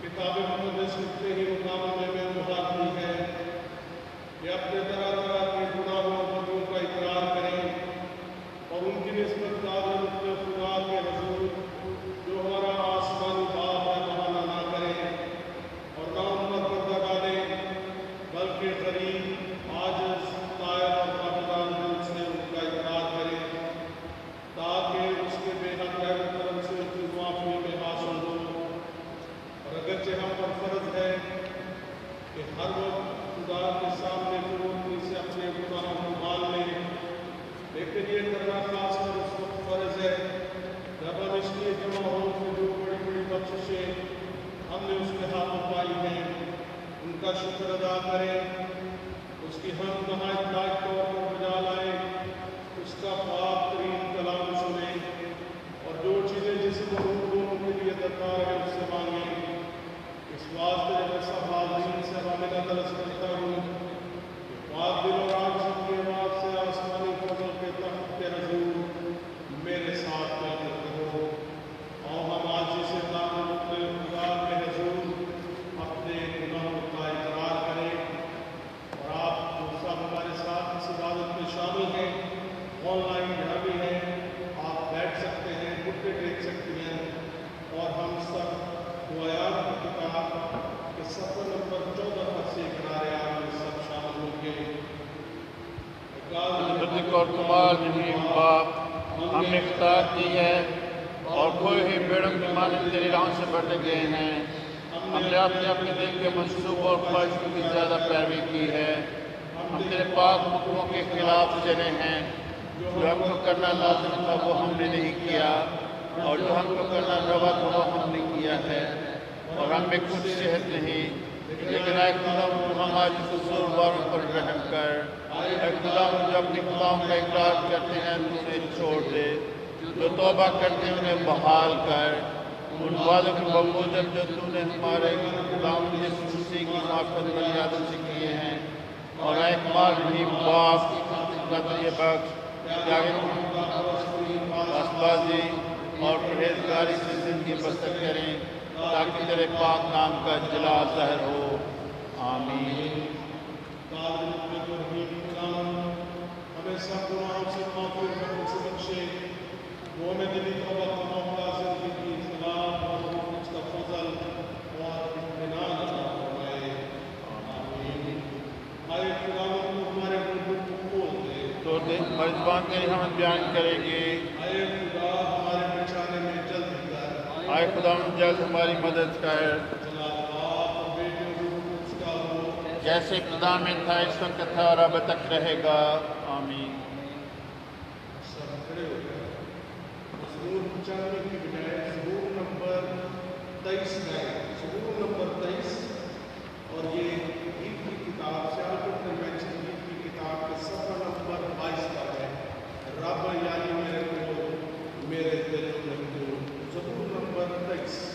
किताब मुक़द्दस लिखते ही मुकाम اور اگرچہ ہم پر فرض ہے کہ ہر وقت خدا کے سامنے پورتی سے اپنے گناہوں کو مان لیں، لیکن یہ کرنا خاص کر اس وقت فرض ہے جب ہم اس لیے جمع ہوں کہ جو بڑی بڑی بخششیں ہم نے اس کے ہاتھوں پائی ہیں ان کا شکر ادا کریں، اس کی حمد نہایت لائق طور پر بجا لائیں، اس کا پاک ترین کلام سنیں اور جو چیزیں جسم و روح دونوں کے لیے درکار ہے اس سے مانگیں۔ اس واسطے جب میں سب حاضرین سے حوالہ درس کرتا ہوں کہ پاک دل اور عاجزی کی آواز سے آسمانی فضل کے تخت کے حضور میرے ساتھ مل کر کہو، اور ہم عاجزی سے تعلق اپنے خدا کے حضور اپنے گناہوں کا اقرار کریں۔ اور آپ جو سب ہمارے ساتھ اس عبادت میں شامل ہیں، آن لائن جہاں بھی ہیں، آپ بیٹھ سکتے ہیں، گھٹنے ٹیک سکتی ہیں، اور ہم سب دعایات کی کتاب کے صفحہ نمبر 14 پر سے کنارے آپ میں سب شامل ہوں گے۔ صدق اور کمال رحیم باپ ہم نے اختیار کی ہے اور کوئی ہی بیڑوں کی مانند تیری راہوں سے بھٹک گئے ہیں۔ ہم نے اپنے دل کے منصوبوں اور خواہشوں کی زیادہ پیروی کی ہے۔ ہم تیرے پاک حکموں کے خلاف چلے ہیں۔ جو ہم کو کرنا لازم تھا وہ ہم نے نہیں کیا، اور جو ہم کو کرنا روا تھا وہ ہم نے کیا ہے، اور ہم میں کچھ صحت نہیں۔ لیکن اے خدا ہم آج قصورواروں پر رحم کر۔ اے خدا جو اپنی خطاؤں کا اقرار کرتے ہیں تو انہیں چھوڑ دے، جو توبہ کرتے ہیں انہیں بحال کر۔ ان وعدوں کے بموجب جو تو نے ہمارے خداوند یسوع مسیح کی معرفت بنیادوں سے کیے ہیں، اور اے کمال رحیم باپ قدر یہ بخش کہ آگے بازی اور پرہیزگاری سے زندگی بسر کریں تاکہ تیرے پاک نام کا جلال ظاہر ہو۔ آمین۔ ہمیں سب گناہوں سے معفو کرنے سے بخشے، وہ ہمیں دلی توبہ کا موقع زندگی کی اصلاح اور اس کا فضل اور اطمینان عطا فرمائے۔ آمین۔ آئے خداوند کو ہمارے قلوب کو کھول دے تو ہماری زبان تیری حمد بیان کرے گی۔ آئے خدا ہمارے بچانے میں جلد کر، آئے خدا جلد ہماری مدد کر۔ جناب باپ اور بیٹے اور روح القدس کا ہو، جیسے ابتدا میں تھا اس وقت تھا اور اب تک رہے گا۔ آمین۔ سب کھڑے ہو گئے۔ مزمور 95 کی بجائے مزمور نمبر 23 گائے، مزمور نمبر 23، اور یہ گیت کی کتاب سیالکوٹ کنونشن گیت کی کتاب کے صفحہ نمبر 22 پر ہے۔ رب یعنی میرے کو میرے دل میں تو، مزمور نمبر 23۔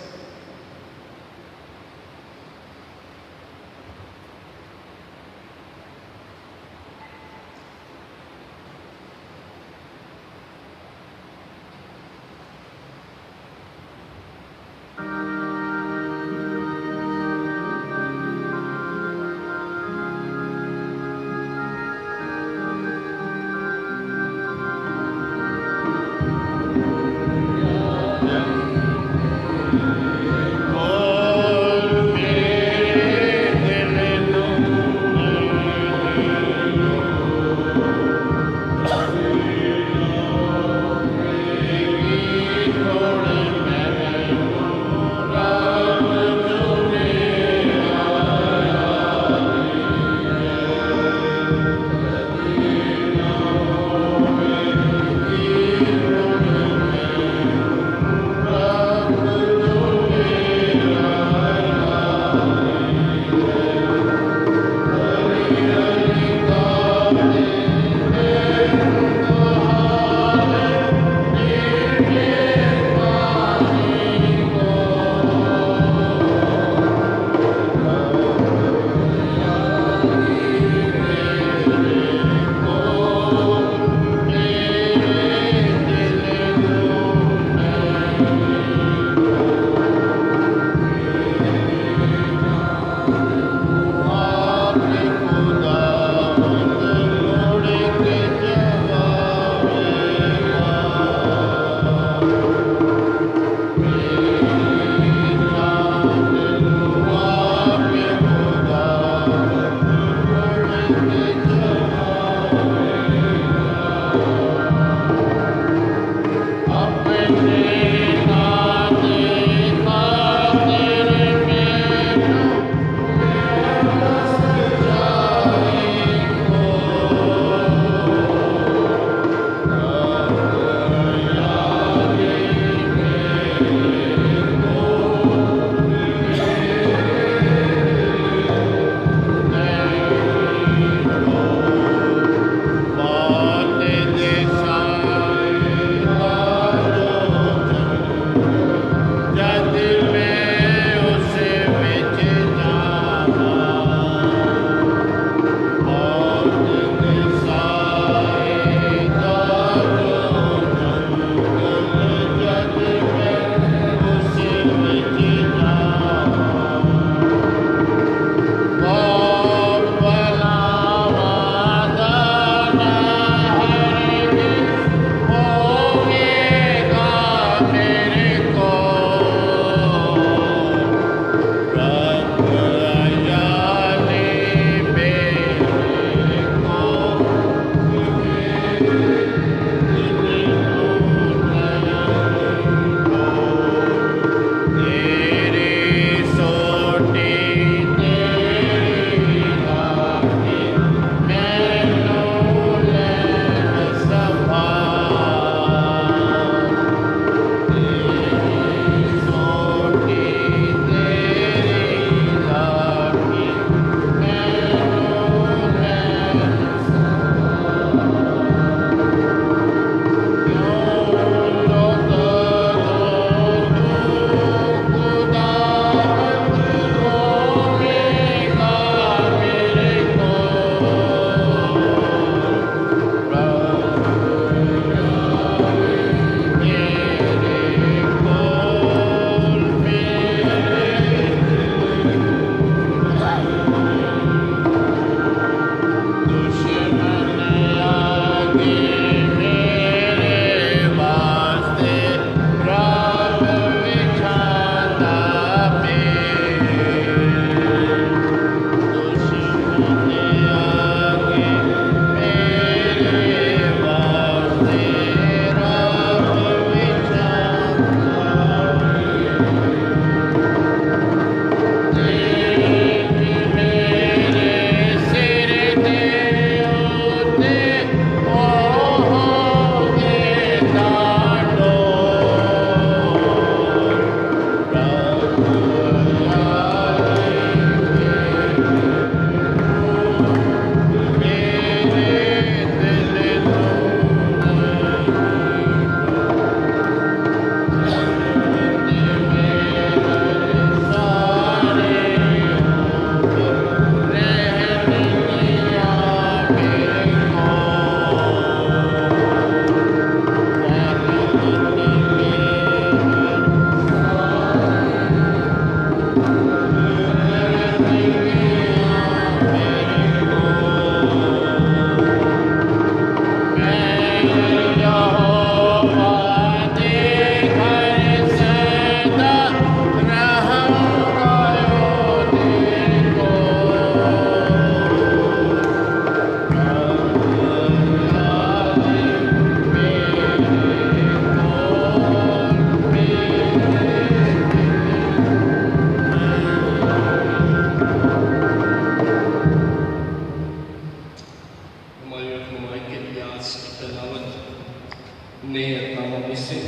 ہماری رہنمائی کے لیے آج کی تلاوت نئے اقداموں میں سے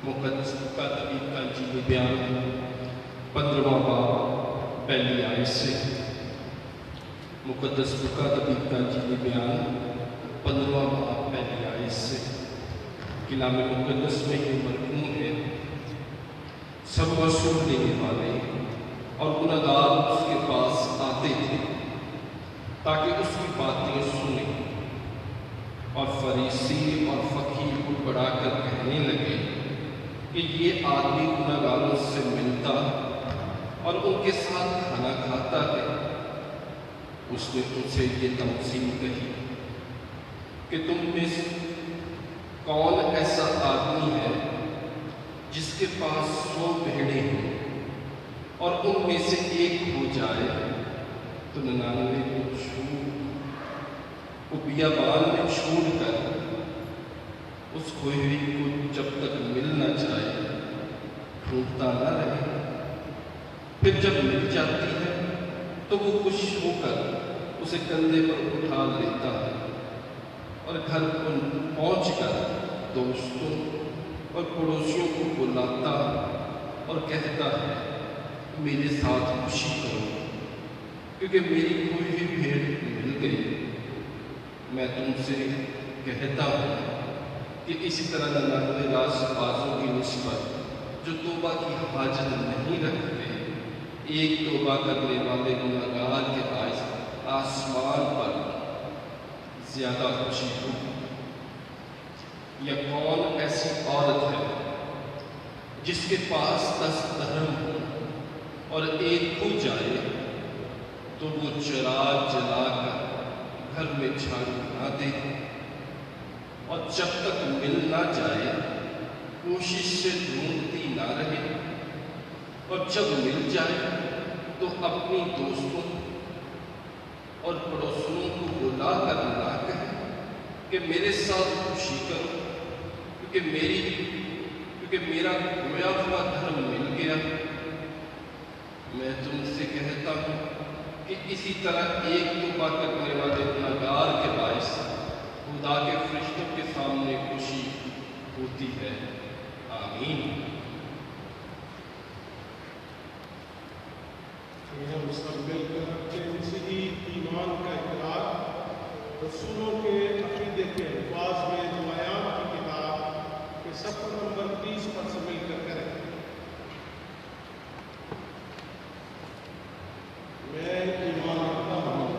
مقدس مکاتبی کا انجیلی بیان 15واں باب پہلی آیت سے مقدس مکاتبی کا انجیلی بیان 15واں باب پہلی آیت سے کلام مقدس میں یہ مرقوم ہے سب معصوم دینے والے اور گناہگار اس کے پاس آتے تھے تاکہ اس کی باتیں سنیں اور فریسی اور فقیر کو بڑھا کر کہنے لگے کہ یہ آدمی گناہگاروں سے ملتا اور ان کے ساتھ کھانا کھاتا ہے۔ اس نے ان سے یہ تمثیل کہی کہ تم میں سے کون ایسا آدمی ہے جس کے پاس 100 بھیڑیں ہیں اور ان میں سے ایک ہو جائے تو 99 کو بیابان میں چھوڑ کر اس کھوئی ہوئی کو جب تک مل نہ جائے ڈھونڈتا نہ رہے، پھر جب مل جاتی ہے تو وہ خوش ہو کر اسے کندھے پر اٹھا لیتا ہے اور گھر پہنچ کر دوستوں اور پڑوسیوں کو بلاتا اور کہتا ہے میرے ساتھ خوشی کرو کیونکہ میری کوئی بھی بھیڑ مل گئی۔ میں تم سے کہتا ہوں کہ اسی طرح 99 راست بازوں کی نسبت جو توبہ کی حاجت نہیں رکھتے ایک توبہ کرنے والے گناہگار کے باعث آسمان پر زیادہ خوشی ہوگی۔ یا کون ایسی عورت ہے جس کے پاس 10 درہم ہو اور ایک کھو جائے تو وہ چراغ جلا کر گھر میں جھاڑو نہ دے اور جب تک مل نہ جائے کوشش سے ڈھونڈتی نہ رہے، اور جب مل جائے تو اپنی دوستوں اور پڑوسیوں کو بلا کر نہ کہے کہ میرے ساتھ خوشی کرو کیونکہ میرا کھویا ہوا دھرم مل گیا۔ میں تم سے کہتا ہوں کہ اسی طرح ایک توبہ کرنے والے گناہگار کے باعث خدا کے فرشتوں کے سامنے خوشی ہوتی ہے۔ آمین۔ ہم سب مل کر اپنے مسیحی ایمان کا اقرار رسولوں کے عقیدے کے الفاظ میں نمایاں کی کتاب کے صفحہ نمبر 30 پر سے مل کر کریں۔ میں ایمان رکھتا ہوں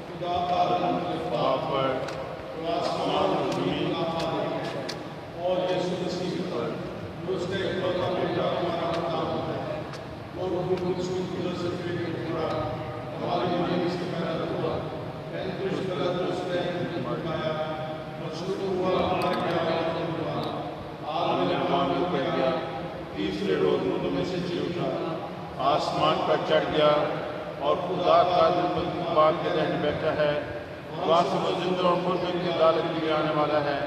خدا تعالیٰ کے باپ پر جو آسمان و زمین کا خالق ہے اور یسوع مسیح پر جو اس کا اکلوتا بیٹا ہمارا خدا ہے اور روح القدس کی قدرت سے پھر پورا ہمارے لیے اس کے پیدا ہوا پینتیس غلط اس نے پکایا مصلوب ہوا مار گیا اور ہوا عالم میں امان ہو گیا تیسرے روز مردوں میں سے جی اٹھا آسمان پر چڑھ گیا اور خدا کا دل پاک کے ذہن بیٹھا ہے، وہاں سے وہ زندہ اور مردوں کی عدالت کے لیے آنے والا ہے۔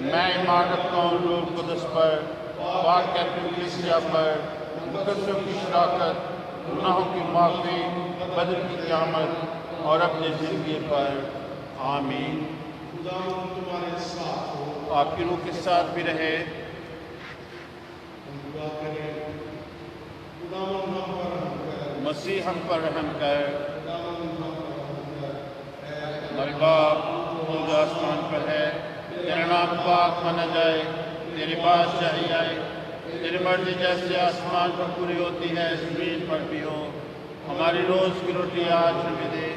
میں ایمان رکھتا ہوں روح القدس پر، پاک کیتھولک کلیسیا پر، مقدسوں کی شراکت، گناہوں کی معافی، بدل کی قیامت اور اپنی زندگی پر۔ آمین۔ خدا تمہارے ساتھ ہو، آپ کی روح کے ساتھ بھی رہے۔ ہم دعا کریں۔ خدا ہم پر رحم کر، مسیح ہم پر رحم کر۔ خدا ہم پر رحم کر۔ ہمارے باپ تو جو آسمان پر ہے، تیرا نام پاک مانا جائے، تیری بادشاہی آئے، تیری مرضی جیسے آسمان پر پوری ہوتی ہے زمین پر بھی ہو۔ ہماری روز کی روٹی آج ہمیں دے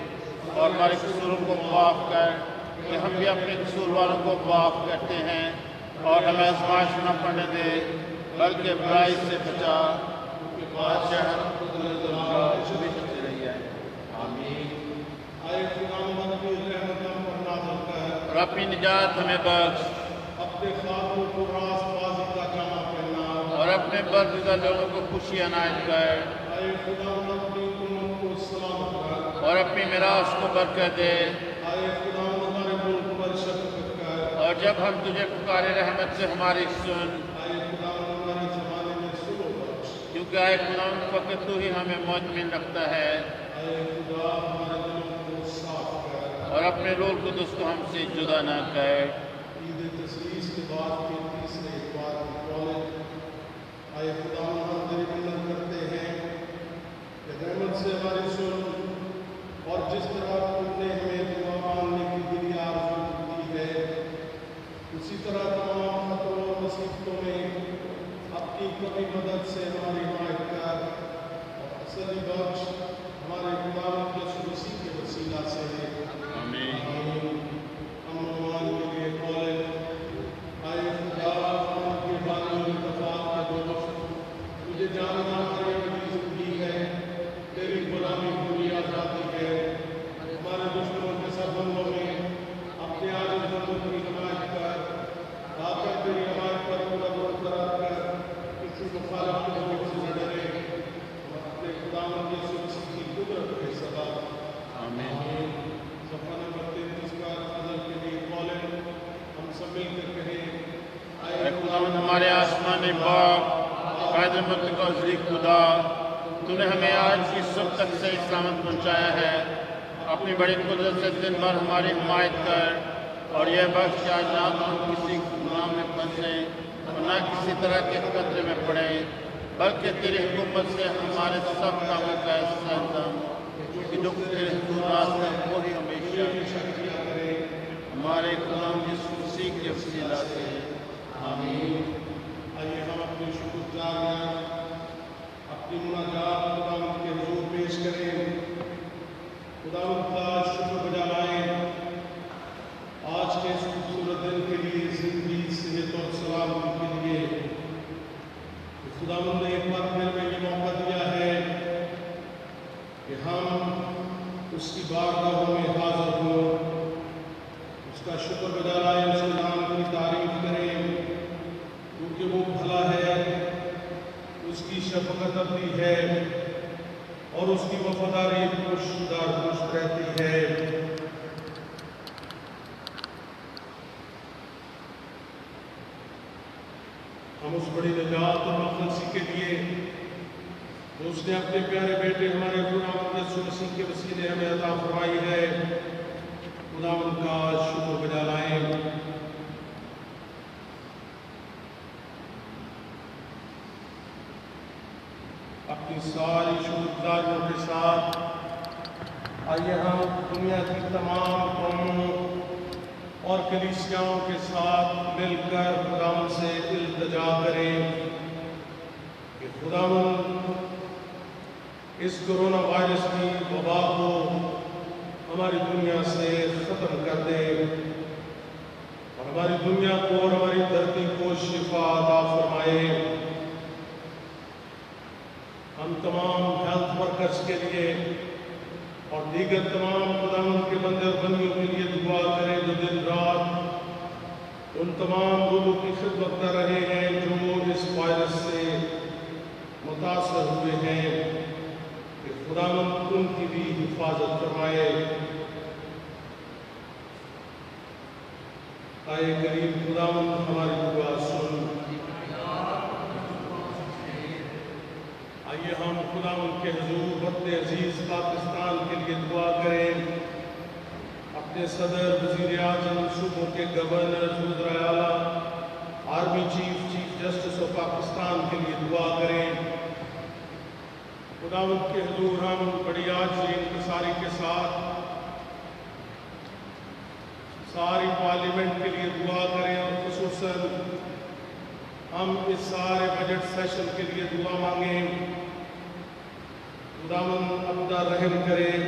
اور ہمارے قصوروں کو معاف کر کہ ہم بھی اپنے قصور والوں کو معاف کرتے ہیں، اور ہمیں آزمائش نہ پڑنے دے بلکہ برائی سے بچا۔ بادشاہ अपनी निजात हमें बख्श अपने खातों को रास बाजी का जामा पहना और अपने बर्दीदा लोगों को खुशी अनायत कर आए खुदा अपनी उम्मत को सलामत कर और अपनी मिरास को बरकत दे। आए खुदा हमारे मुल्क पर शफकत कर और जब हम तुझे पुकारे रहमत से हमारी सुन, आए खुदा हमारे ज़माने में सुनो बख्श क्योंकि आए खुदा फकत तू ही हमें मुतमिन रखता है। आए खुदा हमारे दिलों को साफ कर और अपने रोल को दोस्तों हमसे जुदा ना कर। ईद तस्लीस के बाद के तीसरे इतवार के कॉलेज आए खुदा हम तेरी मिन्नत करते हैं कि रहमत से हमारी सुन और जिस तरह तुमने हमें दुआ मांगने की दिली आरज़ू दी है उसी तरह तमाम खतरों और मुसीबतों में अपनी कभी मदद से हमारी हिमायत कर और तसल्ली बख्श हमारे खुदा यीशु मसीह के वसीला से आमीन। हम मेहमान के लिए कॉलेज आए खुदा के बारे में दफात का दोस्त मुझे जानना हमारी बड़ी जिंदगी है तेरी गुलामी पूरी आज़ादी है हमारे दुश्मनों के सब हमलों में अपने आज़म जन्म की हिमायत कर आकर तेरी हिमायत पर पूरा बरकरार कर किसी मुखालिफ के लोगों से न डरे अपने खुदावंद यीशु मसीह की कुदरत के सबब आमीन। सफ़ा नंबर 33 का फजल के लिए कॉलेज हम सब मिलकर कहें ऐ खुदावंद हमारे आसमानी बाप क़यामत का अज़ली खुदा, तूने हमें आज की सुबह तक से सलामत पहुँचाया है। अपनी बड़ी कुदरत से दिन भर हमारी हिमायत कर और यह बख्श कि आज ना तो हम किसी गुनाह में फंसे और ना किसी तरह के खतरे में पड़े, बल्कि तेरी हुकूमत से हमारे सब कामों का ऐसा इंतजाम हो कि जो तेरे हुजूर रास्ते हैं वो ही हमेशा हमारे खुदा यीशु मसीह के वसीला से आमीन। आइए हम अपनी शुक्रगुजार अपनी मुनाजात खुदावंद के हुजूर पेश करें। खुदावंद का शुक्र बजा लाएं आज के इस खूबसूरत दिन के लिए, जिंदगी सेहत और सलामती के लिए। खुदावंद ने एक बार फिर हमें ये मौका दिया है कि हम उसकी बारगाहों में हाजिर हों, उसका शुक्र बजा लाएं, उसके नाम की तारीफ करें क्योंकि वो भला है, उसकी शफकत अपनी है और उसकी वफादारी खुशदार खुश रहती है। हम उस बड़ी निजात और मखलसी के लिए जो उसने अपने प्यारे बेटे हमारे खुदावंद यीशु मसीह के वसीले हमें अता फरमाई है, खुदावंद का शुक्र बजा लाएं। अपनी सारी शुक्रगुजारियों के साथ आइए हम दुनिया की तमाम कौमों और कलीसियाओं के साथ मिलकर खुदावंद से इल्तिजा करें कि खुदावंद इस कोरोना वायरस की वबा को हमारी दुनिया से ख़त्म कर दे और हमारी दुनिया को और हमारी धरती को शिफा अता फरमाए। हम तमाम हेल्थ वर्कर्स के लिए और दीगर तमाम खुदावंद के बंदे और बंदियों के लिए दुआ करें जो दिन रात उन तमाम लोगों की खिदमत कर रहे हैं जो इस वायरस से मुतासर हुए हैं कि खुदावंद उनकी भी हिफाजत फरमाए। आए करीब खुदावंद हमारी दुआ सुन। आइए हम खुदावंद के हुजूर वतन अजीज पाकिस्तान के लिए दुआ करें, अपने सदर, वज़ीर आज़म, सूबों के गवर्नर, वज़ीर आला, army chief, chief justice of Pakistan के लिए दुआ करें। खुदावंद के हुजूर हम बड़ी आजिज़ी इंकिसारी के साथ सारी पार्लियामेंट के लिए दुआ करें और खुसूसन हम इस सारे बजट सेशन के लिए दुआ मांगें। खुदावंद अपना रहम करें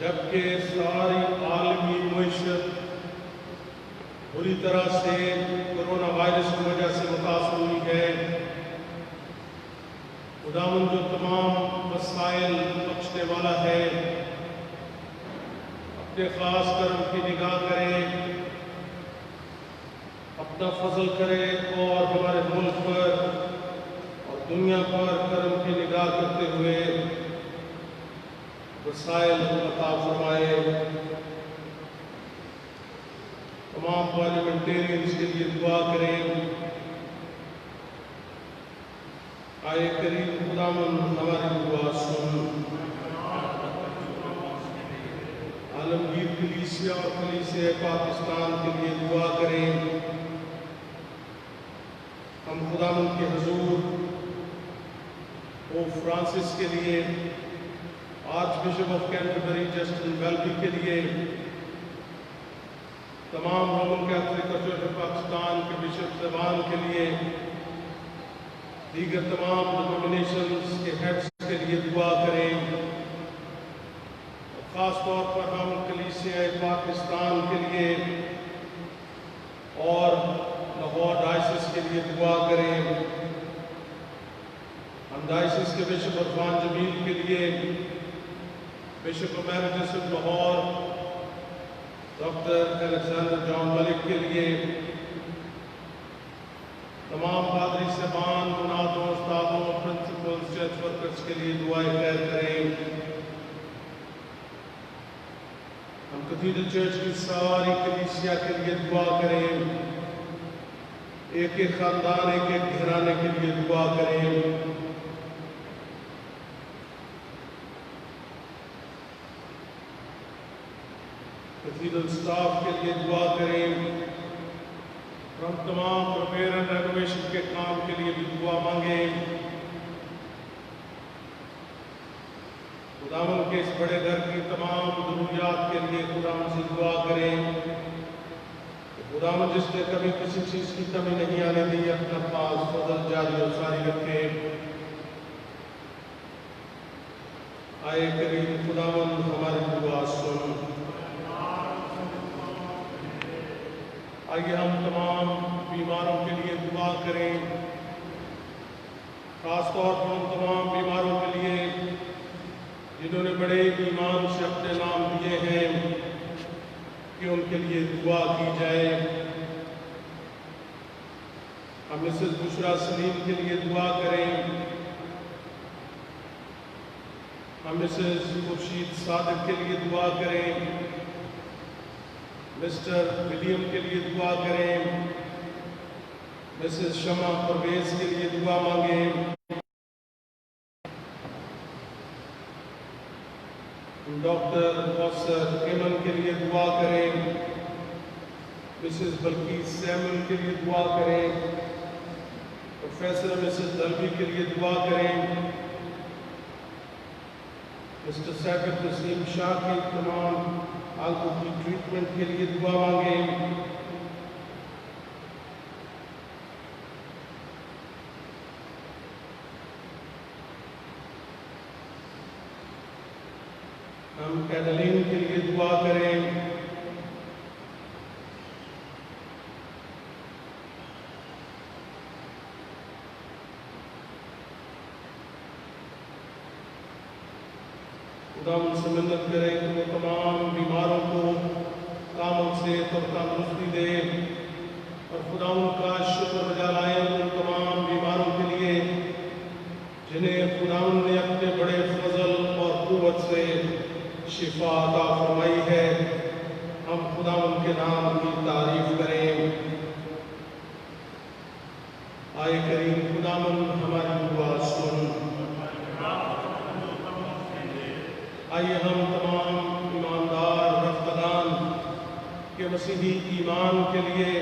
जबकि सारी आलमी मईशत बुरी तरह से कोरोना वायरस की वजह से मुतासर हुई है। खुदावंद जो तमाम वसाइल बख्शने वाला है, اپنے خاص کرم کی نگاہ کرے، اپنا فضل کرے اور ہمارے ملک پر اور دنیا پر کرم کی نگاہ کرتے ہوئے وسائل عطا فرمائے۔ تمام پارلیمنٹیرینز کے لیے دعا کریں۔ آئے کریم خداوند ہماری دعا سن۔ عالمگیر کلیسیا اور کلیسیا پاکستان کے لیے دعا کریں۔ ہم خداوند کے حضور پوپ فرانسس کے لیے، archbishop of Canterbury Justin Welby کے لیے، تمام Roman Catholic church of Pakistan کے بشپ صاحبان کے لیے، دیگر تمام ڈینومینیشنز کے ہیڈز کے لیے دعا کریں۔ خاص طور پر ہم کلیسیا پاکستان کے لیے اور لاہور ڈائسس کے لیے دعا کریں۔ ہم ڈائسس کے بشپ عرفان جمیل کے لیے، bishop emeritus of Lahore doctor Alexander John Malik کے لیے، تمام پادری صاحبان، منادوں، استادوں، پرنسپلز، چرچ ورکرز کے لیے دعائیں خیر کریں۔ ہم کیتھیڈرل چرچ کی ساری کلیسیا کے لیے دعا کریں۔ ایک ایک خاندان، ایک ایک گھرانے کے لیے دعا کریں۔ کیتھیڈرل سٹاف کے لیے دعا کریں۔ ہم تمام ریپیئر اینڈ رینوویشن کے کام کے لیے بھی دعا مانگیں۔ خداوند کے اس بڑے گھر کی تمام ضروریات کے لیے خداوند سے دعا کریں۔ خداوند جس نے کبھی کسی چیز کی کمی نہیں آنے دی، اپنا پاس فضل جاری و ساری رکھے۔ آئے کریم خداوند ہماری دعا سن۔ آئیے ہم تمام بیماروں کے لیے دعا کریں، خاص طور پر ان تمام بیماروں کے لیے جنہوں نے بڑے ایمان سے اپنے نام دیے ہیں کہ ان کے لیے دعا کی جائے۔ ہم مسز بشرا سلیم کے لیے دعا کریں۔ ہم مسز خورشید صادق کے لیے دعا کریں۔ مسٹر ولیم کے لیے دعا کریں۔ مسز شمع پرویز کے لیے دعا مانگیں۔ ڈاکٹر کوثر ایمن کے لیے دعا کریں۔ مسز بلقیس سیمن کے لیے دعا کریں۔ پروفیسر مسز دلوی کے لیے دعا کریں۔ مسٹر سیکر نسیم شاہ کی تمام حالتوں کی ٹریٹمنٹ کے لیے دعا مانگیں۔ ہم کیڈلین کے لیے دعا کریں۔ خداوند سے منت کریں کہ وہ تمام بیماروں کو کامل صحت اور تندرستی دے، اور خداوند کا شکر بجا لائیں ان تمام بیماروں کے لیے جنہیں خداوند نے اپنے بڑے فضل اور قوت سے شفا عطا فرمائی ہے۔ ہم خداوند کے نام کی تعریف کریں۔ آئے کریم خداوند ہماری دعا سن۔ آئیے ہم تمام ایماندار رفتگان کے مسیحی ایمان کے لیے،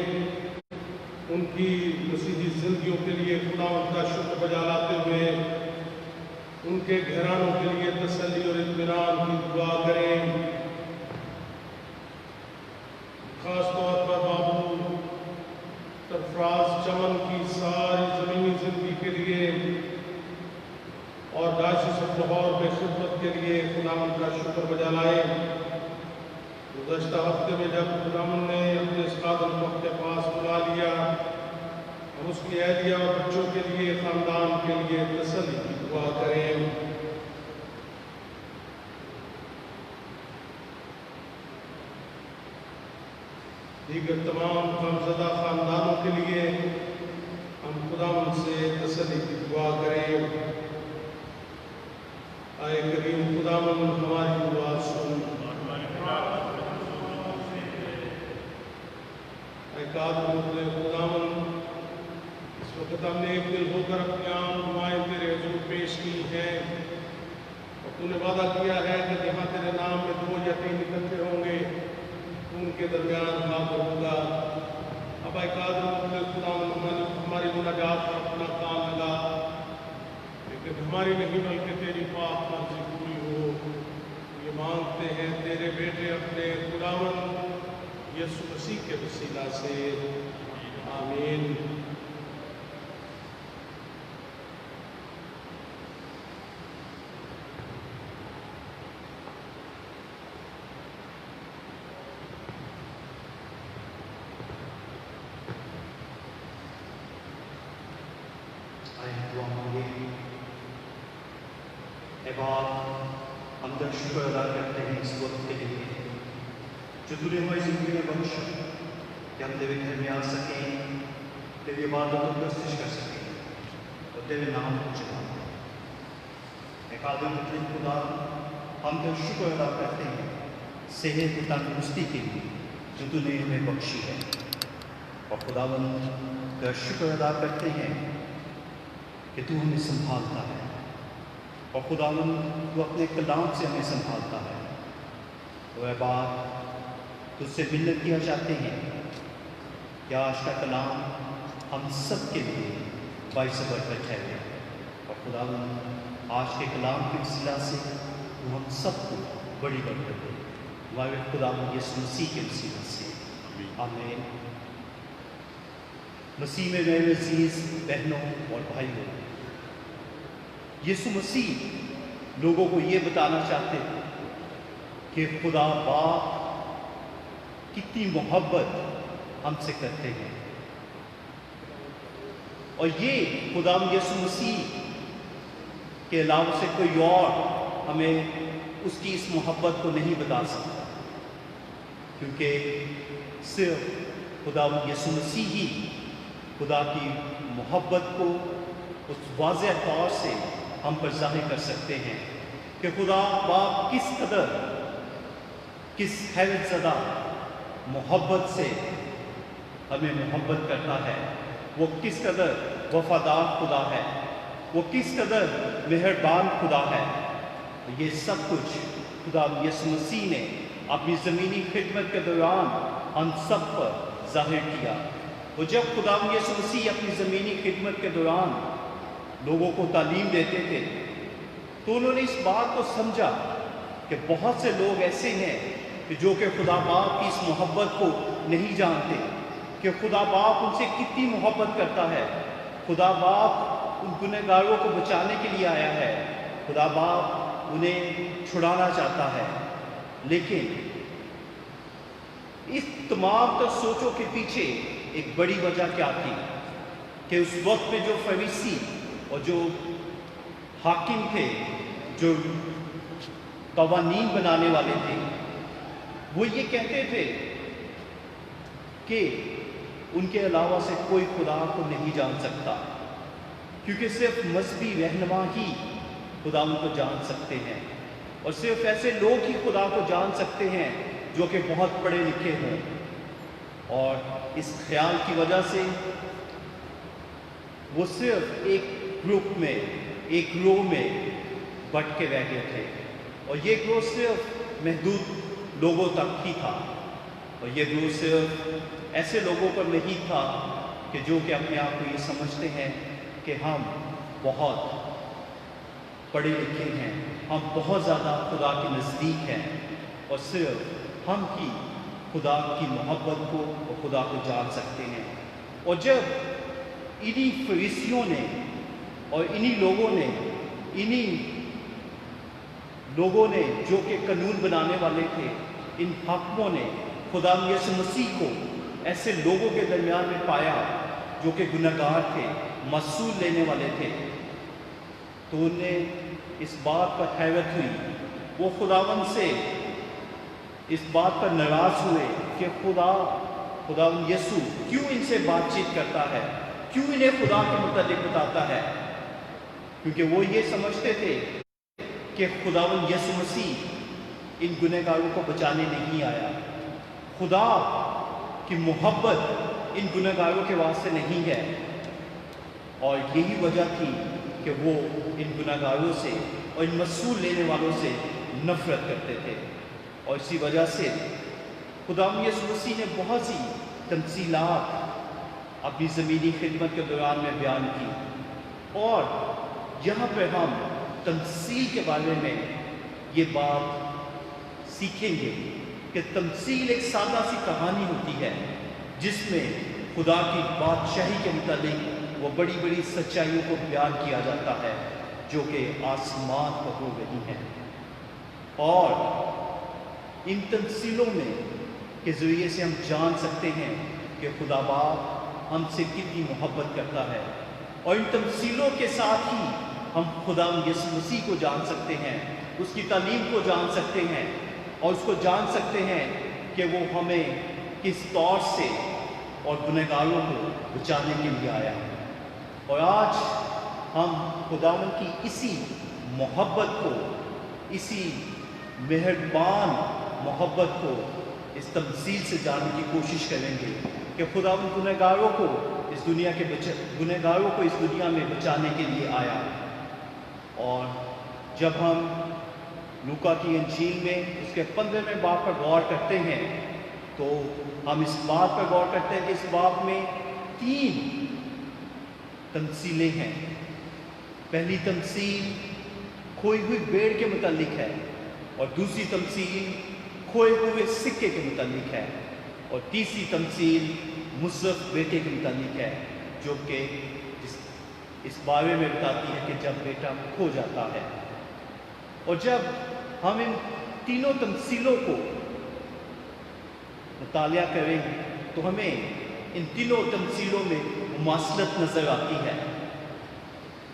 ان کی مسیحی زندگیوں کے لیے خداوند کا شکر بجا لاتے ہوئے ان کے گھرانوں کے لیے تسلی اور اطمینان کی دعا کریں۔ خاص طور پر بابو سرفراز چمن کی ساری زمینی زندگی کے لیے اور ڈائسس آف لاہور میں خدمت کے لیے خداوند کا شکر بجا لائیں۔ گزشتہ ہفتے میں جب خداوند نے اپنے اس قادر کو اپنے پاس بلا لیا، ہم اس کی اہلیہ اور بچوں کے لیے، خاندان کے لیے تسلی کی دعا کریں۔ दीगर तमाम गमज़दा ख़ानदानों के लिए हम खुदावंद से तसल्ली की दुआ करें। आए करीम खुदावंद हमारी दुआ सुन। आए कादिर खुदावंद, इस वक्त हमने एक दिल होकर अपने आप दुआएं तेरे हुजूर पेश की हैं और तूने वादा किया है कि जहाँ तेरे नाम में 2 या 3 इकट्ठे होंगे उनके दरमियान हाजिर होगा। अब आए कादिर खुदावंद हमारी मुनाजात पर अपना काम लगा, लेकिन हमारी नहीं बल्कि तेरी पाक मर्जी पूरी हो। ये मांगते हैं तेरे बेटे अपने खुदावंद यीशु मसीह के वसीला से, आमीन। हम शुक्र अदा करते हैं इस वक्त के लिए जो तूने हमारी जिंदगी में बख्शा कि हम तेरे घर में आ सकें, तेरी इबादत और प्रस्तुत कर सकें और तेरे नाम को चलाएं। खुदा, हम तेरा शुक्र अदा करते हैं सेहत तंदुरुस्ती के लिए जो तूने हमें बख्शी है। और खुदावंद तेरा शुक्र अदा करते हैं कि तू हमें संभालता है और खुदावंद तू अपने कलाम से हमें संभालता है। तो वह बात तुझसे मिन्नत किया चाहते हैं कि आज का कलाम हम सब के लिए बाइस बरकत ठहरे और खुदावंद आज के कलाम के वसीला से तू हम सबको बड़ी बरकत दे। हमारे खुदावंद यीशु मसीह के वसीला से, आमीन। मसीह में मेरे अजीज बहनों और भाइयों, यीशु मसीह लोगों को ये बताना चाहते थे कि खुदा बाप कितनी मोहब्बत हमसे करते हैं और ये खुदा यीशु मसीह के अलावा से कोई और हमें उसकी इस मोहब्बत को नहीं बता सकता, क्योंकि सिर्फ खुदा यीशु मसीह ही खुदा की मोहब्बत को उस वाज़ेह तौर से हम पर ज़ाहिर कर सकते हैं कि खुदा बाप किस कदर, किस हैरतज़दा मोहब्बत से हमें मोहब्बत करता है, वो किस कदर वफ़ादार खुदा है, वो किस कदर मेहरबान खुदा है। ये सब कुछ खुदा यीशु मसीह ने अपनी ज़मीनी खिदमत के दौरान हम सब पर ज़ाहिर किया। और जब खुदा यीशु मसीह अपनी ज़मीनी खिदमत के दौरान लोगों को तालीम देते थे तो उन्होंने इस बात को समझा कि बहुत से लोग ऐसे हैं कि जो कि खुदा बाप की इस मोहब्बत को नहीं जानते कि खुदा बाप उनसे कितनी मोहब्बत करता है। खुदा बाप उन गुनहगारों को बचाने के लिए आया है, खुदा बाप उन्हें छुड़ाना चाहता है। लेकिन इस तमाम तर सोचों के पीछे एक बड़ी वजह क्या थी कि उस वक्त में जो फरीसी और जो हाकिम थे, जो कवानीन बनाने वाले थे, वो ये कहते थे कि उनके अलावा से कोई खुदा को नहीं जान सकता, क्योंकि सिर्फ मजहबी रहनुमा ही खुदा को जान सकते हैं और सिर्फ ऐसे लोग ही खुदा को जान सकते हैं जो कि बहुत पढ़े लिखे हों। और इस ख्याल की वजह से वो सिर्फ एक ग्रुप में, एक ग्रोह में बट के रह गए थे और ये ग्रोह सिर्फ महदूद लोगों तक ही था। और ये ग्रोह सिर्फ ऐसे लोगों पर नहीं था कि जो कि अपने आप को ये समझते हैं कि हम बहुत पढ़े लिखे हैं, हम बहुत ज़्यादा खुदा के नज़दीक हैं और सिर्फ हम ही खुदा की मोहब्बत को और खुदा को जान सकते हैं। और जब इन्हीं फरीसियों ने और इन्हीं लोगों ने जो कि कानून बनाने वाले थे, इन हाकिमों ने खुदा यीशु मसीह को ऐसे लोगों के दरमियान में पाया जो कि गुनहगार थे, मसूल लेने वाले थे, तो उन्हें इस बात पर हैरत हुई। वो खुदावंद से इस बात पर नाराज़ हुए कि खुदा खुदावंद यसु क्यों इनसे बातचीत करता है, क्यों इन्हें खुदा के मुतालिक बताता है? क्योंकि वो ये समझते थे कि खुदावंद यसु मसीह इन गुनहगारों को बचाने नहीं आया। खुदा की मोहब्बत इन गुनहगारों के वास्ते नहीं है, और यही वजह थी कि वो इन गुनहगारों से और इन मसूल लेने वालों से नफरत करते थे। और इसी वजह से खुदावंद यसु मसीह ने बहुत सी तमसीलात अपनी ज़मीनी खिदमत के दौरान में बयान की, और यहाँ पर हम तमसील के बारे में ये बात सीखेंगे कि तमसील एक सादा सी कहानी होती है जिसमें खुदा की बादशाही के मुतालिक वो बड़ी बड़ी सच्चाइयों को बयान किया जाता है जो कि आसमान पर हो रही हैं। और इन तमसीलों में के ज़रिए से हम जान सकते हैं कि खुदा बाप हमसे कितनी मोहब्बत करता है, और इन तमसीलों के साथ ही हम खुदा यसु मसीह को जान सकते हैं, उसकी तालीम को जान सकते हैं, और उसको जान सकते हैं कि वो हमें किस तौर से और गुनहगारों को बचाने के लिए आया। और आज हम खुदावंद की इसी मोहब्बत को, इसी मेहरबान मोहब्बत को इस तमसील से जानने की कोशिश करेंगे कि खुदावंद गुनहगारों को इस दुनिया में बचाने के लिए आया। और जब हम लूका की इंजील में उसके 15वें बाब पर गौर करते हैं तो हम इस बात पर गौर करते हैं कि इस बाब में 3 तमसीलें हैं। पहली तमसील खोई हुई भेड़ के मुतालिक है, और दूसरी तमसील खोए हुए सिक्के के मुतालिक है, और तीसरी तमसील मुसरफ बेटे के मुतालिक है, जो कि इस बारे में बताती है कि जब बेटा खो जाता है। और जब हम इन तीनों तमसीलों को मुतालिया करें तो हमें इन तीनों तमसीलों में मुमासलत नज़र आती है।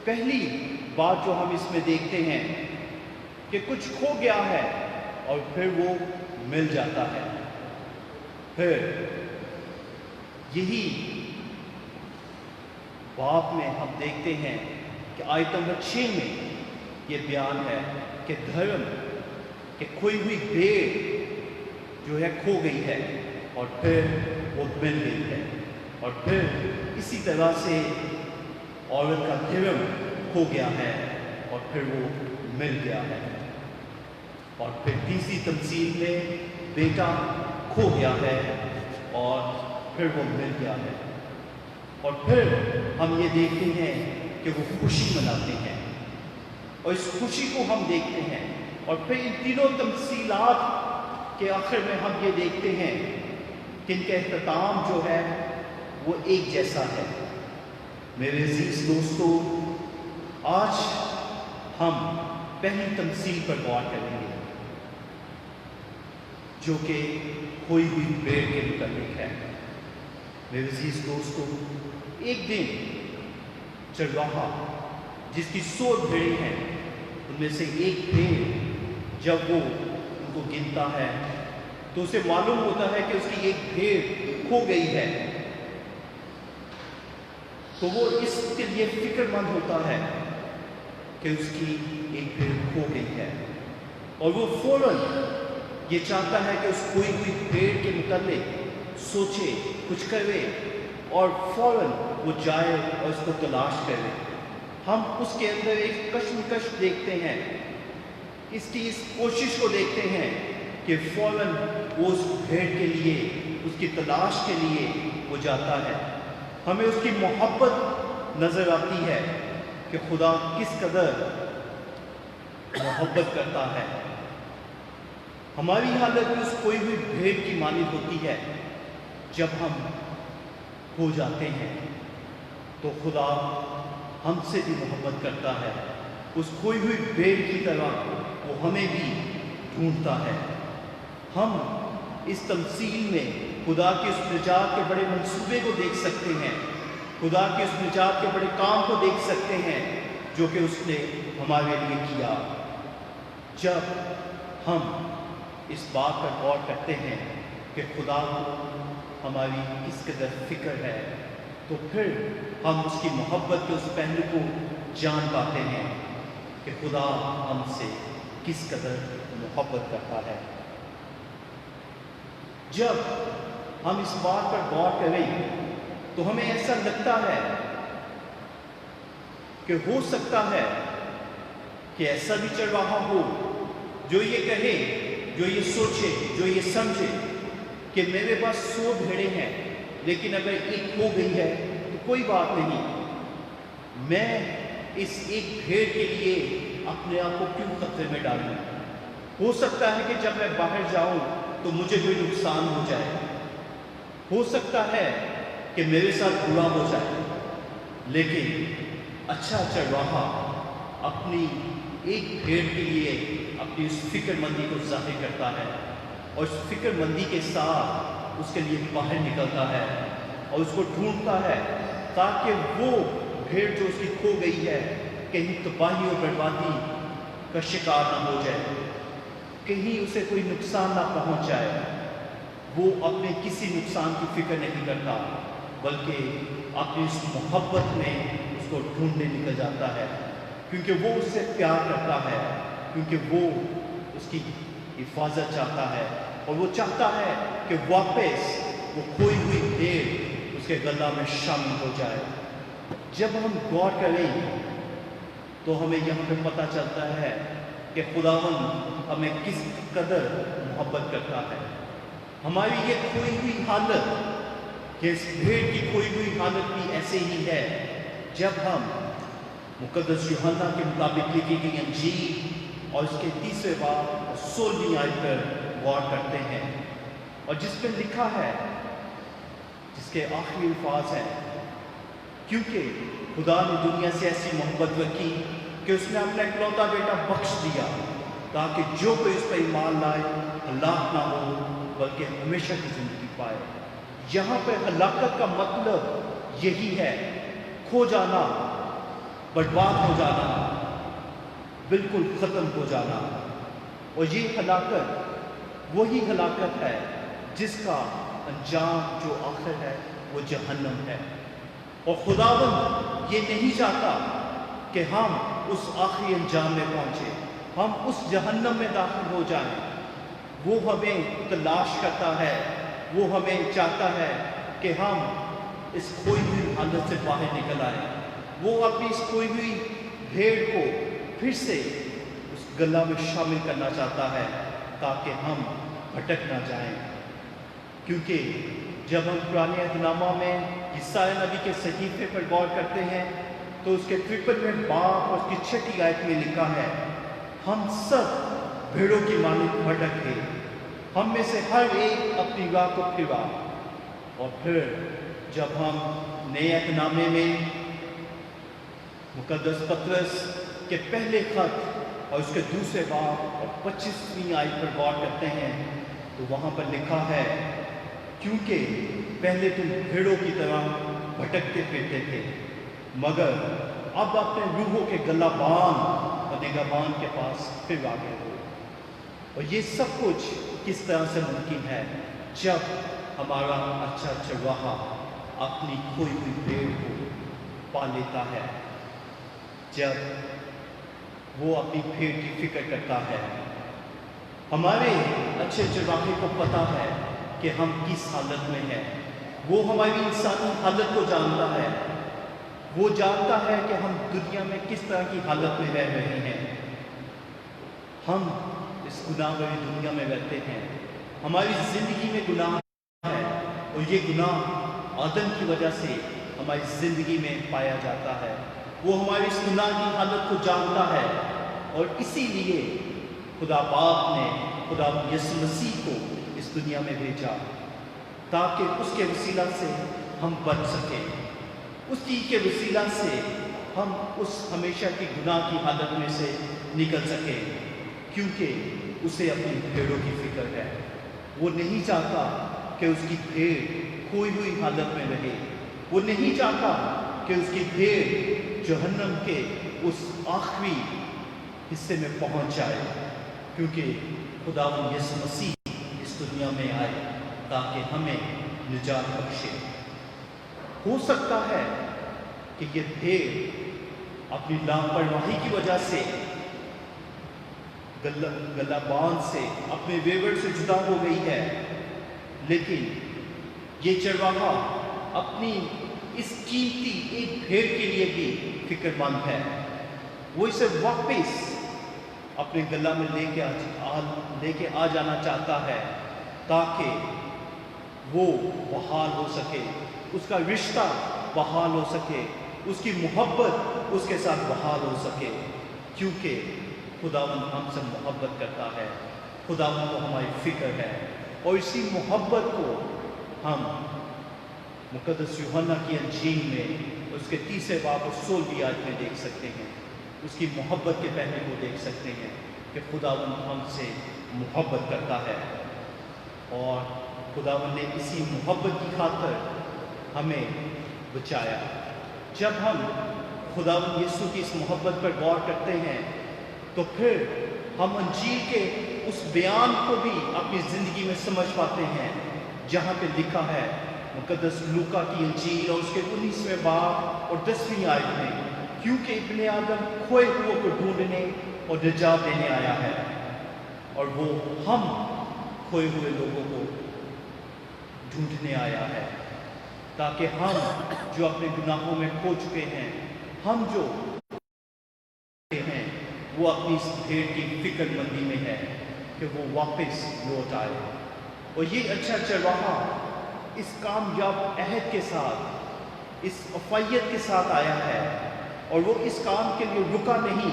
पहली बात जो हम इसमें देखते हैं कि कुछ खो गया है और फिर वो मिल जाता है। फिर यही बाप में हम देखते हैं कि आयत नंबर 6 में ये बयान है कि धर्म के खोई हुई भेड़ जो है खो गई है और फिर वो मिल गई है। और फिर इसी तरह से औरत का धर्म खो गया है और फिर वो मिल गया है। और फिर तीसरी तमसील में बेटा खो गया है और फिर वो मिल गया है। और फिर हम ये देखते हैं कि वो खुशी मनाते हैं, और इस खुशी को हम देखते हैं। और फिर इन तीनों तमसीलात के आखिर में हम ये देखते हैं कि इनका इख्तिताम जो है वो एक जैसा है। मेरे अजीज दोस्तों, आज हम पहली तमसील पर गौर करेंगे जो कि खोई हुई भेड़ के मुताबिक है। मेरे अजीज दोस्तों, एक दिन चरवाहा जिसकी 100 भेड़ें हैं उनमें से एक भेड़ जब वो उनको गिनता है तो उसे मालूम होता है कि उसकी एक भेड़ खो गई है। तो वो इसके लिए फिक्रमंद होता है कि उसकी एक भेड़ खो गई है, और वो फौरन ये चाहता है कि उस खोई हुई भेड़ के मुताबिक सोचे, कुछ करे, और फौरन वो जाए और उसको तलाश करे। हम उसके अंदर एक कश्मकश देखते हैं, इसकी इस कोशिश को देखते हैं कि फौरन वो उस भेड़ के लिए, उसकी तलाश के लिए वो जाता है। हमें उसकी मोहब्बत नज़र आती है कि खुदा किस कदर मोहब्बत करता है। हमारी हालत भी उस खोई हुई भेड़ की मानित होती है। जब हम खो जाते हैं तो खुदा हमसे भी मोहब्बत करता है। उस खोई हुई भेड़ की तरह वो हमें भी ढूंढता है। हम इस तमसील में खुदा के उस निजात के बड़े मंसूबे को देख सकते हैं, खुदा के उस निजात के बड़े काम को देख सकते हैं जो कि उसने हमारे लिए किया। जब हम इस बात पर गौर करते हैं कि खुदा को हमारी किस कदर फिक्र है, तो फिर हम उसकी मोहब्बत के उस पहलू को जान पाते हैं कि खुदा हमसे किस कदर मोहब्बत करता है। जब हम इस बात पर गौर करें तो हमें ऐसा लगता है कि हो सकता है कि ऐसा भी चरवाहा हो जो ये कहे, जो ये सोचे, जो ये समझे कि मेरे पास 100 भेड़ें हैं, लेकिन अगर एक खो गई है तो कोई बात नहीं, मैं इस एक भेड़ के लिए अपने आप को क्यों खतरे में डालूं। हो सकता है कि जब मैं बाहर जाऊं तो मुझे कोई नुकसान हो जाए, हो सकता है कि मेरे साथ बुरा हो जाए, लेकिन अच्छा चरवाहा अपनी एक भेड़ के लिए अपनी उस फिक्रमंदी को जाहिर करता है और उस फिक्रमंदी के साथ उसके लिए बाहर निकलता है और उसको ढूंढता है ताकि वो भेड़ जो उसकी खो गई है कहीं तबाही और बर्बादी का शिकार ना हो जाए, कहीं उसे कोई नुकसान ना पहुंच जाए। वो अपने किसी नुकसान की फिक्र नहीं करता, बल्कि अपनी उस मोहब्बत में उसको ढूंढने निकल जाता है, क्योंकि वो उससे प्यार करता है, क्योंकि वो उसकी हिफाजत चाहता है और वो चाहता है कि वापस वो खोई हुई भेड़ उसके गला में शामिल हो जाए। जब हम गौर करें तो हमें यहाँ पे पता चलता है कि खुदावंद हमें किस कदर मोहब्बत करता है। हमारी ये खोई हुई हालत, कि इस भेड़ की खोई हुई हालत भी ऐसे ही है। जब हम मुकद्दस यूहन्ना के मुताबिक लिखी गई अंजील और इसके 30वें बाब 16वीं आयत पर गौर करते हैं, और जिसमें लिखा है, जिसके आखिरी अल्फाज हैं, क्योंकि खुदा ने दुनिया से ऐसी मोहब्बत रखी कि उसने अपना इकलौता बेटा बख्श दिया, ताकि जो कोई इस पर ईमान लाए हलाक ना हो, बल्कि हमेशा की जिंदगी पाए। यहाँ पर हलाकत का मतलब यही है, खो जाना, बर्बाद हो जाना, बिल्कुल ख़त्म हो जाना। और ये हलाकत वही हलाकत है जिसका अंजाम जो आखिर है वो जहन्नम है। और खुदावंद ये नहीं चाहता कि हम उस आखिरी अंजाम में पहुँचे, हम उस जहन्नम में दाखिल हो जाएं। वो हमें तलाश करता है, वो हमें चाहता है कि हम इस खोई हुई हालत से बाहर निकल आए। वो अपनी इस खोई हुई भेड़ को फिर से उस गला में शामिल करना चाहता है ताकि हम भटक ना जाएं। क्योंकि जब हम पुराने अहदनामा में यशायाह नबी के सहीफे पर गौर करते हैं तो उसके 53वें बाब और उसकी 6ठी आयत में लिखा है, हम सब भेड़ों की मानिंद भटक गए, हम में से हर एक अपनी राह को फिरा। और फिर जब हम नए अहदनामे में मुकद्दस पतरस के पहले खत और उसके दूसरे बाब और 25वीं आयत पर गौर करते हैं तो वहाँ पर लिखा है, क्योंकि पहले तुम भेड़ों की तरह भटकते फिरते थे, मगर अब अपने रूहों के गला बांध और निगहबान के पास फिर आ गए हो। और ये सब कुछ किस तरह से मुमकिन है, जब हमारा अच्छा चरवाहा अपनी खोई हुई भेड़ को पा लेता है, जब वो अपनी भेड़ की फिक्र करता है। हमारे अच्छे चरवाहे को पता है कि हम किस हालत में हैं। वो हमारी इंसानी हालत को जानता है, वो जानता है कि हम दुनिया में किस तरह की हालत में रह रहे हैं। हम इस गुनाह भरी दुनिया में रहते हैं, हमारी ज़िंदगी में गुनाह है और ये गुनाह आदम की वजह से हमारी ज़िंदगी में पाया जाता है। वो हमारी इस गुनाह की हालत को जानता है और इसीलिए खुदा बाप ने खुदा यीशु मसीह को इस दुनिया में भेजा ताकि उसके वसीला से हम बच सकें, उसी के वसीला से हम उस हमेशा की गुनाह की हालत में से निकल सकें, क्योंकि उसे अपनी भेड़ों की फिक्र है। वो नहीं चाहता कि उसकी भेड़ खोई हुई हालत में रहे, वो नहीं चाहता कि उसकी भेड़ जहन्नम के उस आखिरी हिस्से में पहुंच जाए, क्योंकि खुदावंद यीशु मसीह इस दुनिया में आए ताकि हमें निजात बख्शे। हो सकता है कि ये भेड़ अपनी लापरवाही की वजह से गलाबान से, अपने वेवर से जुदा हो गई है, लेकिन ये चरवाहा अपनी इस कीमती एक भेड़ के लिए भी फिक्रमंद है। वो इसे वापस अपने गला में लेके आ जाना चाहता है ताकि वो बहाल हो सके, उसका रिश्ता बहाल हो सके, उसकी मोहब्बत उसके साथ बहाल हो सके, क्योंकि खुदावंद हमसे मोहब्बत करता है, खुदावंद को हमारी फिक्र है। और इसी मोहब्बत को हम मुकद्दस यूहन्ना की अंजील में उसके 30 बाब और 16वीं आयत में देख सकते हैं। उसकी मोहब्बत के पहलू को देख सकते हैं कि खुदावंद हमसे मोहब्बत करता है, और खुदावंद ने इसी मोहब्बत की खातिर हमें बचाया। जब हम खुदावंद यीशु की इस मोहब्बत पर गौर करते हैं तो फिर हम अंजील के उस बयान को भी अपनी ज़िंदगी में समझ पाते हैं जहाँ पे लिखा है मुकद्दस लूका की अंजील और उसके 19वें बाब और 10वीं आयत में, क्योंकि इब्ने आदम खोए हुए को ढूंढने और निजात देने आया है, और वो हम खोए हुए लोगों को ढूंढने आया है, ताकि हम जो अपने गुनाहों में खो चुके हैं, हम जो हैं, वो अपनी इस भेड़ की फिक्रमंदी में है कि वो वापस लौट आए। और ये अच्छा चरवाहा इस कामयाब अहद के साथ, इस वफ़ायत के साथ आया है, और वो इस काम के लिए रुका नहीं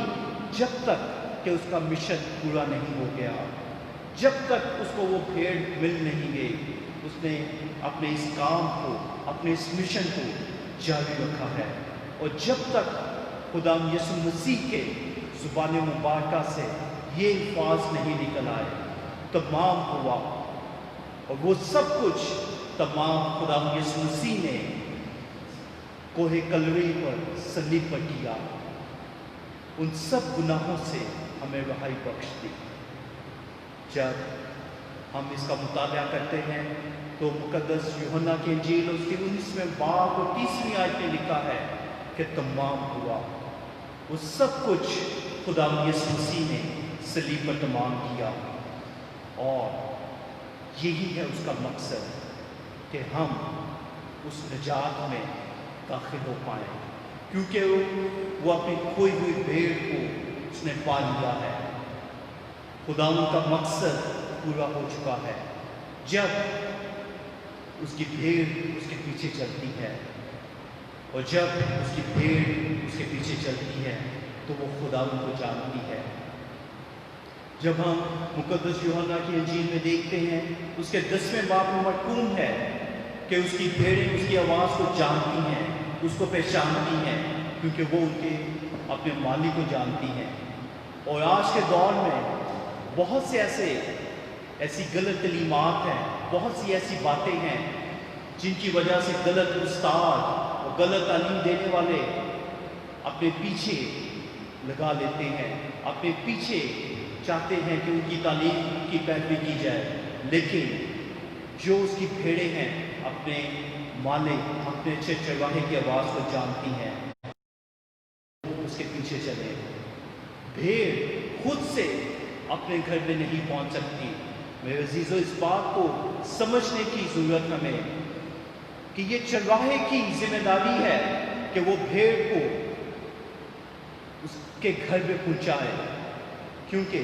जब तक कि उसका मिशन पूरा नहीं हो गया, जब तक उसको वो भेड़ मिल नहीं गई। उसने अपने इस काम को, अपने इस मिशन को जारी रखा है, और जब तक खुदाम यीशु मसीह के ज़ुबान मुबारका से ये अल्फाज नहीं निकल आए, तमाम हुआ, और वो सब कुछ तमाम खुदाम यीशु मसीह ने कोहे कलवरी पर, सलीब पर किया। उन सब गुनाहों से हमें रहाई बख्श दी। जब हम इसका मुताबिया करते हैं तो मुकद्दस यूहन्ना की अंजील उसके 19वें बाब और 30वीं आयत में लिखा है कि तमाम हुआ। वो सब कुछ खुदा यीशु मसीह ने सलीब पर तमाम किया, और यही है उसका मकसद कि हम उस निजात में दाखिल हो पाए, क्योंकि वो अपनी खोई हुई भेड़ को उसने पा लिया है। खुदा का मकसद पूरा हो चुका है। जब उसकी भेड़ उसके पीछे चलती है, और जब उसकी भेड़ उसके पीछे चलती है तो वो खुदा को जानती है। जब हम मुकद्दस यूहन्ना की अंजील में देखते हैं, उसके 10वें बाब में मरकूम है कि उसकी भेड़ें उसकी आवाज़ को जानती हैं, उसको पहचानती हैं, क्योंकि वो उनके अपने मालिक को जानती हैं। और आज के दौर में बहुत से ऐसी गलत तलीमात हैं, बहुत सी ऐसी बातें हैं जिनकी वजह से गलत उस्ताद और गलत तालीम देने वाले अपने पीछे लगा लेते हैं, अपने पीछे चाहते हैं कि उनकी तालीम की पैरवी की जाए, लेकिन जो उसकी भेड़ें हैं अपने मालिक, अपने अच्छे चरवाहे की आवाज़ को जानती हैं, उसके पीछे चले। भेड़ खुद से अपने घर में नहीं पहुंच सकती। मेरे अजीज़ों, इस बात को समझने की ज़रूरत हमें कि ये चरवाहे की जिम्मेदारी है कि वो भेड़ को उसके घर में पहुंचाए, क्योंकि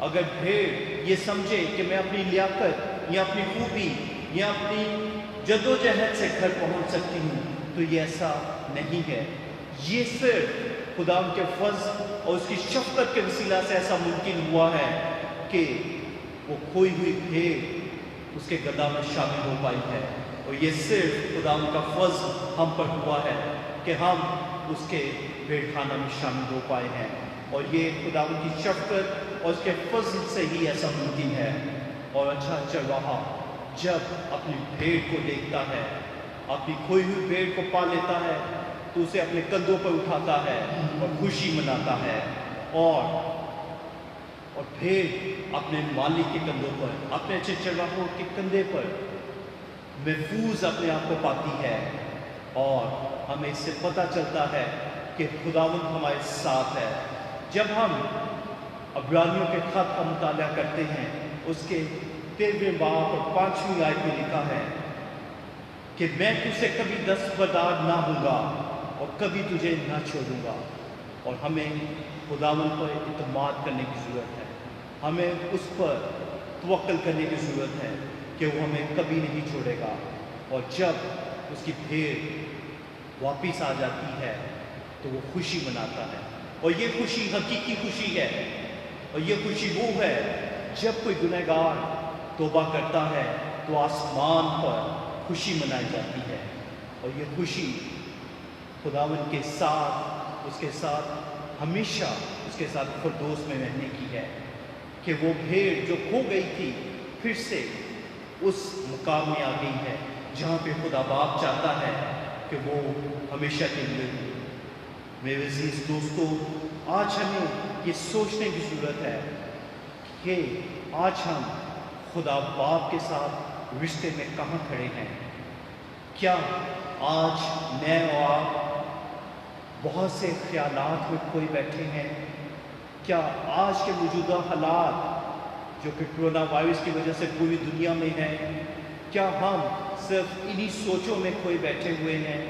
अगर भेड़ ये समझे कि मैं अपनी लियाकत या अपनी खूबी या अपनी जद्दोजहद से घर पहुंच सकती हूँ, तो ये ऐसा नहीं है। ये सिर्फ खुदा के फज़्ल और उसकी शफ़क़त के वसीला से ऐसा मुमकिन हुआ है कि वो खोई हुई भेड़ उसके गदा में शामिल हो पाई है, और ये सिर्फ खुदा का फज़्ल हम पर हुआ है कि हम उसके भेड़ खाना में शामिल हो पाए हैं, और ये खुदा की शफ़क़त और उसके फज़्ल से ही ऐसा मुमकिन है। और अच्छा चरवाहा जब अपनी भेड़ को देखता है, अपनी खोई हुई भेड़ को पा लेता है, तो उसे अपने कंधों पर उठाता है और खुशी मनाता है, और भेड़ अपने मालिक के कंधों पर, अपने अच्छे चरवाहों के कंधे पर महफूज अपने आप को पाती है और हमें इससे पता चलता है कि खुदावंद हमारे साथ है। जब हम इब्रानियों के खत का मुताला करते हैं, उसके 13वें बाब और 5वीं आयत में लिखा है कि मैं तुझसे कभी दस्तबरदार ना होऊंगा और कभी तुझे ना छोड़ूंगा। और हमें खुदावंद पर इत्मीनान करने की ज़रूरत है, हमें उस पर तवक्कुल करने की ज़रूरत है कि वो हमें कभी नहीं छोड़ेगा। और जब उसकी भेड़ वापस आ जाती है तो वो खुशी मनाता है, और ये खुशी हकीकी खुशी है। और ये खुशी वो है जब कोई गुनहगार तौबा करता है तो आसमान पर खुशी मनाई जाती है। और ये खुशी खुदावंद के साथ, उसके साथ हमेशा उसके साथ फिरदौस में रहने की है कि वो भेड़ जो खो गई थी फिर से उस मुकाम में आ गई है जहाँ पे खुदा बाप चाहता है कि वो हमेशा के लिए हो। मेरे अजीज दोस्तों, आज हमें ये सोचने की ज़रूरत है कि आज हम खुदा बाप के साथ रिश्ते में कहाँ खड़े हैं। क्या आज मैं और आप बहुत से ख्यालात में खोए बैठे हैं? क्या आज के मौजूदा हालात जो कि कोरोना वायरस की वजह से पूरी दुनिया में है, क्या हम सिर्फ इन्हीं सोचों में खोए बैठे हुए हैं?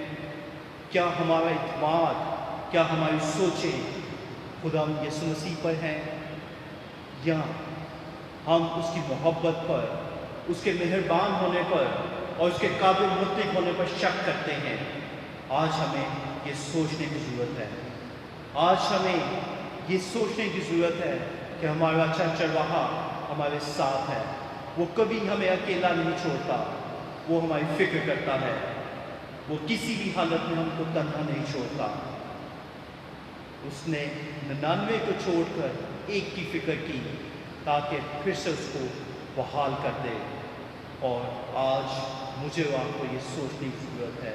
क्या हमारा इत्मीनान, क्या हमारी सोचें खुदा यीशु मसीह पर हैं, या हम उसकी मोहब्बत पर, उसके मेहरबान होने पर और उसके काबिल मुत्तक़ होने पर शक करते हैं? आज हमें ये सोचने की ज़रूरत है। आज हमें ये सोचने की ज़रूरत है कि हमारा अच्छा चरवाहा हमारे साथ है। वो कभी हमें अकेला नहीं छोड़ता, वो हमारी फिक्र करता है, वो किसी भी हालत में हमको तन्हा नहीं छोड़ता। उसने 99 को छोड़कर एक की फिक्र की ताकि फिर से उसको बहाल कर दे। और आज मुझे और आपको ये सोचने की ज़रूरत है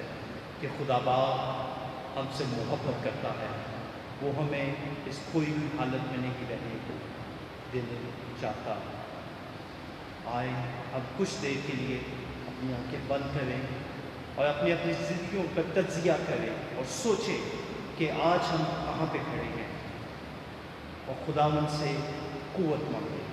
कि खुदा बाप हमसे मोहब्बत करता है, वो हमें इस कोई भी हालत में नहीं रहने को देना चाहता। आए हम कुछ देर के लिए अपनी आंखें बंद करें और अपनी अपनी ज़िंदगियों पर तज्जिया करें और सोचें कि आज हम कहाँ पे खड़े हैं और खुदावंद से क़ुव्वत मांगें।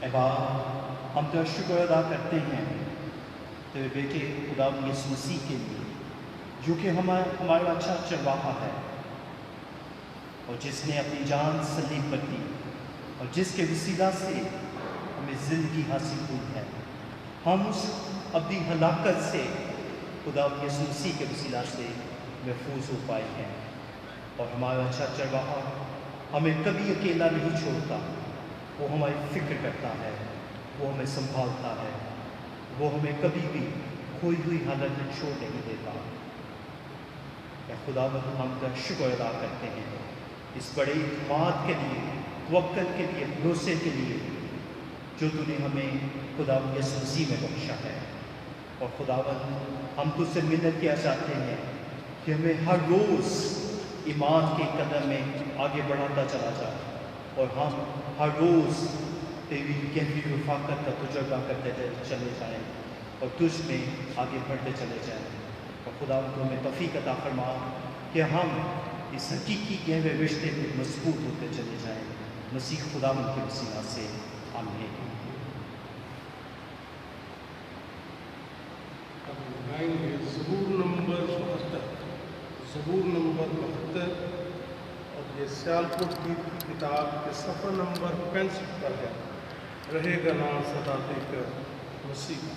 बाप, हम तेरा शुक्र अदा करते हैं तेरे बेटे खुदावंद यीशु मसीह के लिए, जो कि हमारा अच्छा चरवाहा है और जिसने अपनी जान सलीब पर दी और जिसके वसीला से हमें ज़िंदगी हासिल हुई है। हम उस अपनी हलाकत से खुदावंद यीशु मसीह के वसीला से महफूज हो पाए हैं। और हमारा अच्छा चरवाहा हमें कभी अकेला नहीं छोड़ता, वो हमारी फ़िक्र करता है, वो हमें संभालता है, वो हमें कभी भी खोई हुई हालत में छोड़ नहीं देता। खुदावंद हम तेरा शुक्र अदा करते हैं इस बड़े इत्मीनान के लिए, तवक्कुल के लिए, भरोसे के लिए जो तूने हमें खुदावंद यीशु मसीह में बख्शा है। और खुदावंद हम तुझसे मिन्नत किया चाहते हैं कि हमें हर रोज़ ईमान के कदम में आगे बढ़ाता चला जाए और हम हर रोज़ तेरी गहरी रफ़ाकत का तजुर्बा करते चले जाएँ और तुझ में आगे बढ़ते चले जाएँ। और खुदा को हमें तौफीक अता फरमा कि हम इस हकीकी गहरे रिश्ते में मजबूत होते चले जाएँ। मसीह खुदावंद के वसीला से आमीन। गाएंगे ज़बूर नंबर 72, ज़बूर नंबर 72, और ये सियालकोट की किताब के सफ़र नंबर 65 पर है। रहेगा ना सदा देकर मसीह।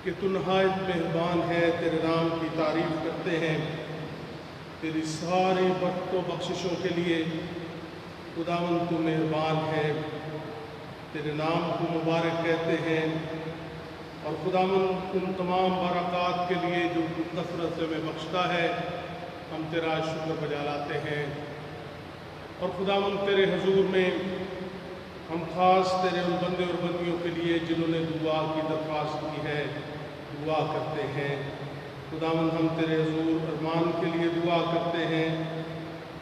کہ تو نہایت مہربان ہے، تیرے نام کی تعریف کرتے ہیں، تیری ساری برکت و بخششوں کے لیے خداوند تو مہربان ہے، تیرے نام کو مبارک کہتے ہیں، اور خداوند ان تمام برکات کے لیے جو تو کثرت سے ہمیں بخشتا ہے، ہم تیرا شکر بجا لاتے ہیں۔ اور خداوند تیرے حضور میں ہم خاص تیرے ان بندے اور بندیوں کے لیے جنہوں نے دعا کی درخواست کی ہے دعا کرتے ہیں۔ خداوند ہم تیرے حضور ارمان کے لیے دعا کرتے ہیں،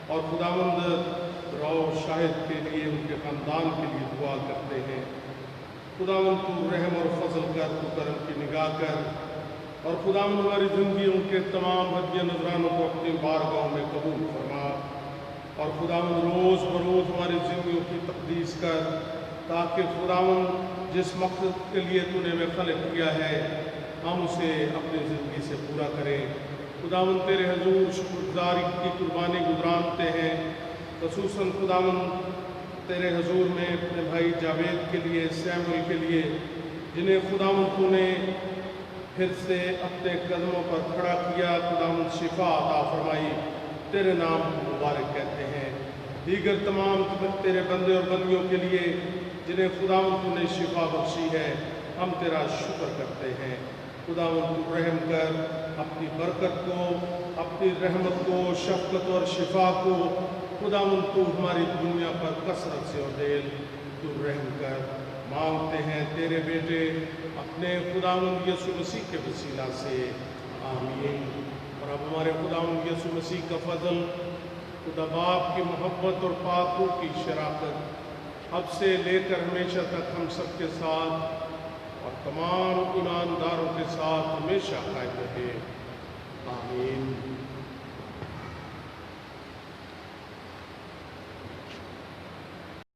اور خداوند رو شاہد کے لیے ان کے خاندان کے لیے دعا کرتے ہیں۔ خداوند تو رحم اور فضل کر، تو کرم کی نگاہ کر، اور خداوند ہماری زندگیوں کے تمام ہدیہ نذرانوں کو اپنی بارگاہوں میں قبول فرما، اور خداوند روز بروز ہماری زندگیوں کی تقدیس کر، تاکہ خداوند جس مقصد کے لیے تو نے ہمیں خلق کیا ہے ہم اسے اپنی زندگی سے پورا کریں۔ خداوند تیرے حضور شکر گزاری کی قربانی گزارتے ہیں، خصوصاً خداوند تیرے حضور میں اپنے بھائی جاوید کے لیے، سیموئل کے لیے، جنہیں خداوند تو نے پھر سے اپنے قدموں پر کھڑا کیا، خداوند شفا عطا فرمائی، تیرے نام کو مبارک کہتے ہیں۔ دیگر تمام تیرے بندے اور بندیوں کے لیے جنہیں خداوند تو نے شفا بخشی ہے، ہم تیرا شکر کرتے ہیں۔ خداوند تو رحم کر، اپنی برکت کو، اپنی رحمت کو، شفقت اور شفا کو خداوند تو ہماری دنیا پر کثرت سے اڈیل، تو رحم کر۔ مانگتے ہیں تیرے بیٹے اپنے خداوند یسوع مسیح کے وسیلہ سے، آمین۔ اور اب ہمارے خداوند یسوع مسیح کا فضل، خدا باپ کی محبت اور پاک روح کی شراکت اب سے لے کر ہمیشہ تک ہم سب کے ساتھ اور تمام ایمانداروں کے ساتھ ہمیشہ قائم رہے، آمین۔